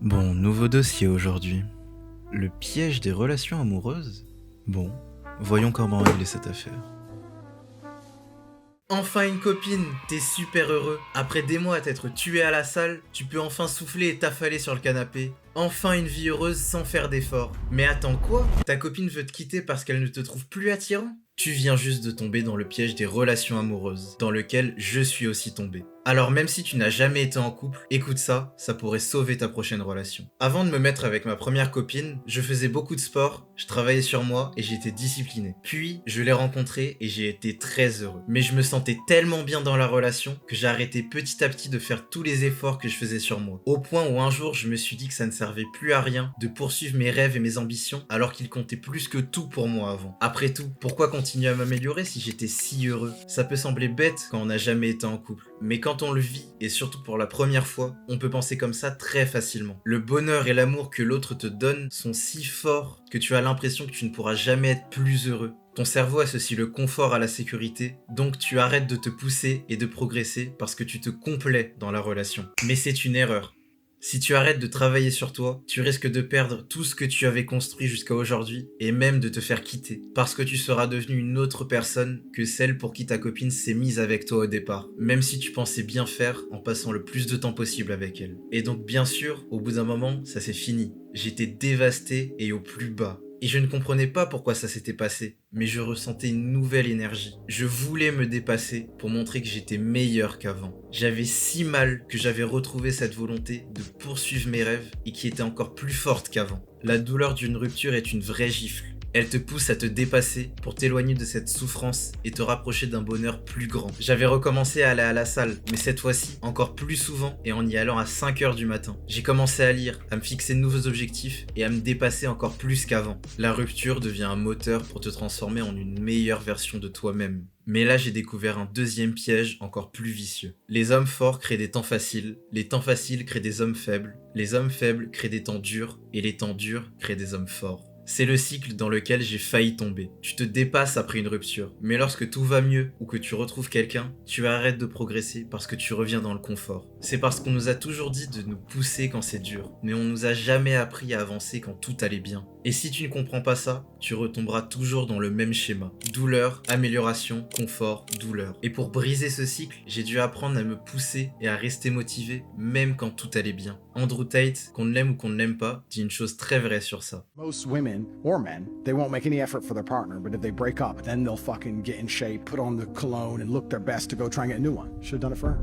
Bon, nouveau dossier aujourd'hui. Le piège des relations amoureuses? Bon, voyons comment régler cette affaire. Enfin une copine, t'es super heureux. Après des mois à t'être tué à la salle, tu peux enfin souffler et t'affaler sur le canapé. Enfin une vie heureuse sans faire d'efforts. Mais attends quoi? Ta copine veut te quitter parce qu'elle ne te trouve plus attirant? Tu viens juste de tomber dans le piège des relations amoureuses, dans lequel je suis aussi tombé. Alors même si tu n'as jamais été en couple, écoute ça pourrait sauver ta prochaine relation. Avant de me mettre avec ma première copine, je faisais beaucoup de sport, je travaillais sur moi et j'étais discipliné. Puis, je l'ai rencontrée et j'ai été très heureux. Mais je me sentais tellement bien dans la relation que j'ai arrêté petit à petit de faire tous les efforts que je faisais sur moi. Au point où un jour, je me suis dit que ça ne servait plus à rien de poursuivre mes rêves et mes ambitions alors qu'ils comptaient plus que tout pour moi avant. Après tout, pourquoi continuer à m'améliorer si j'étais si heureux? Ça peut sembler bête quand on n'a jamais été en couple, mais quand on le vit, et surtout pour la première fois, on peut penser comme ça très facilement. Le bonheur et l'amour que l'autre te donne sont si forts que tu as l'impression que tu ne pourras jamais être plus heureux. Ton cerveau associe le confort à la sécurité, donc tu arrêtes de te pousser et de progresser parce que tu te complais dans la relation. Mais c'est une erreur. Si tu arrêtes de travailler sur toi, tu risques de perdre tout ce que tu avais construit jusqu'à aujourd'hui et même de te faire quitter parce que tu seras devenu une autre personne que celle pour qui ta copine s'est mise avec toi au départ, même si tu pensais bien faire en passant le plus de temps possible avec elle. Et donc bien sûr, au bout d'un moment, ça c'est fini. J'étais dévasté et au plus bas. Et je ne comprenais pas pourquoi ça s'était passé, mais je ressentais une nouvelle énergie. Je voulais me dépasser pour montrer que j'étais meilleur qu'avant. J'avais si mal que j'avais retrouvé cette volonté de poursuivre mes rêves et qui était encore plus forte qu'avant. La douleur d'une rupture est une vraie gifle. Elle te pousse à te dépasser pour t'éloigner de cette souffrance et te rapprocher d'un bonheur plus grand. J'avais recommencé à aller à la salle, mais cette fois-ci, encore plus souvent et en y allant à 5h du matin. J'ai commencé à lire, à me fixer de nouveaux objectifs et à me dépasser encore plus qu'avant. La rupture devient un moteur pour te transformer en une meilleure version de toi-même. Mais là, j'ai découvert un deuxième piège encore plus vicieux. Les hommes forts créent des temps faciles, les temps faciles créent des hommes faibles, les hommes faibles créent des temps durs et les temps durs créent des hommes forts. C'est le cycle dans lequel j'ai failli tomber. Tu te dépasses après une rupture, mais lorsque tout va mieux ou que tu retrouves quelqu'un, tu arrêtes de progresser parce que tu reviens dans le confort. C'est parce qu'on nous a toujours dit de nous pousser quand c'est dur, mais on nous a jamais appris à avancer quand tout allait bien. Et si tu ne comprends pas ça, tu retomberas toujours dans le même schéma. Douleur, amélioration, confort, douleur. Et pour briser ce cycle, j'ai dû apprendre à me pousser et à rester motivé, même quand tout allait bien. Andrew Tate, qu'on l'aime ou qu'on ne l'aime pas, dit une chose très vraie sur ça. Most women or men, they won't make any effort for their partner, but if they break up, then they'll fucking get in shape, put on the cologne, and look their best to go try and get a new one. Should've done it for her.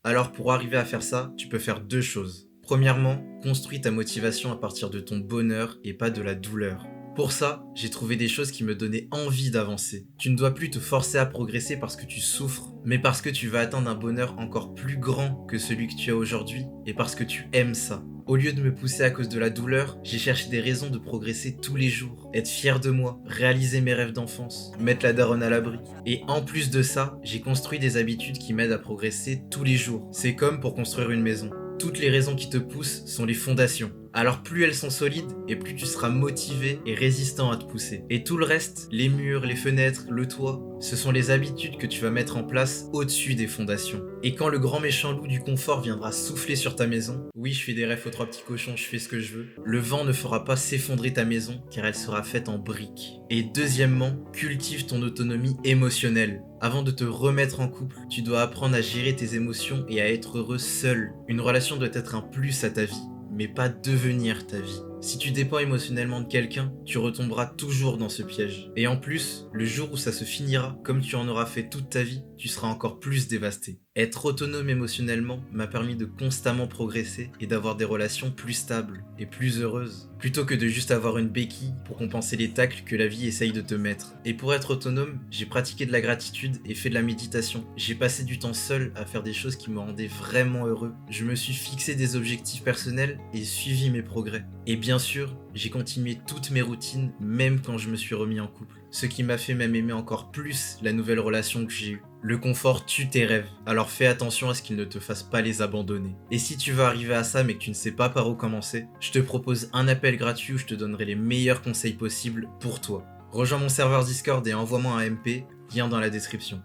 Alors pour arriver à faire ça, tu peux faire deux choses. Premièrement, construis ta motivation à partir de ton bonheur et pas de la douleur. Pour ça, j'ai trouvé des choses qui me donnaient envie d'avancer. Tu ne dois plus te forcer à progresser parce que tu souffres, mais parce que tu vas atteindre un bonheur encore plus grand que celui que tu as aujourd'hui et parce que tu aimes ça. Au lieu de me pousser à cause de la douleur, j'ai cherché des raisons de progresser tous les jours, être fier de moi, réaliser mes rêves d'enfance, mettre la daronne à l'abri. Et en plus de ça, j'ai construit des habitudes qui m'aident à progresser tous les jours. C'est comme pour construire une maison. Toutes les raisons qui te poussent sont les fondations. Alors plus elles sont solides et plus tu seras motivé et résistant à te pousser. Et tout le reste, les murs, les fenêtres, le toit, ce sont les habitudes que tu vas mettre en place au-dessus des fondations. Et quand le grand méchant loup du confort viendra souffler sur ta maison, oui je fais des rêves aux trois petits cochons, je fais ce que je veux, le vent ne fera pas s'effondrer ta maison car elle sera faite en briques. Et deuxièmement, cultive ton autonomie émotionnelle. Avant de te remettre en couple, tu dois apprendre à gérer tes émotions et à être heureux seul. Une relation doit être un plus à ta vie, mais pas devenir ta vie. Si tu dépends émotionnellement de quelqu'un, tu retomberas toujours dans ce piège. Et en plus, le jour où ça se finira, comme tu en auras fait toute ta vie, tu seras encore plus dévasté. Être autonome émotionnellement m'a permis de constamment progresser et d'avoir des relations plus stables et plus heureuses, plutôt que de juste avoir une béquille pour compenser les tacles que la vie essaye de te mettre. Et pour être autonome, j'ai pratiqué de la gratitude et fait de la méditation. J'ai passé du temps seul à faire des choses qui me rendaient vraiment heureux. Je me suis fixé des objectifs personnels et suivi mes progrès. Et bien sûr, j'ai continué toutes mes routines, même quand je me suis remis en couple. Ce qui m'a fait même aimer encore plus la nouvelle relation que j'ai eue. Le confort tue tes rêves, alors fais attention à ce qu'il ne te fasse pas les abandonner. Et si tu veux arriver à ça mais que tu ne sais pas par où commencer, je te propose un appel gratuit où je te donnerai les meilleurs conseils possibles pour toi. Rejoins mon serveur Discord et envoie-moi un MP, lien dans la description.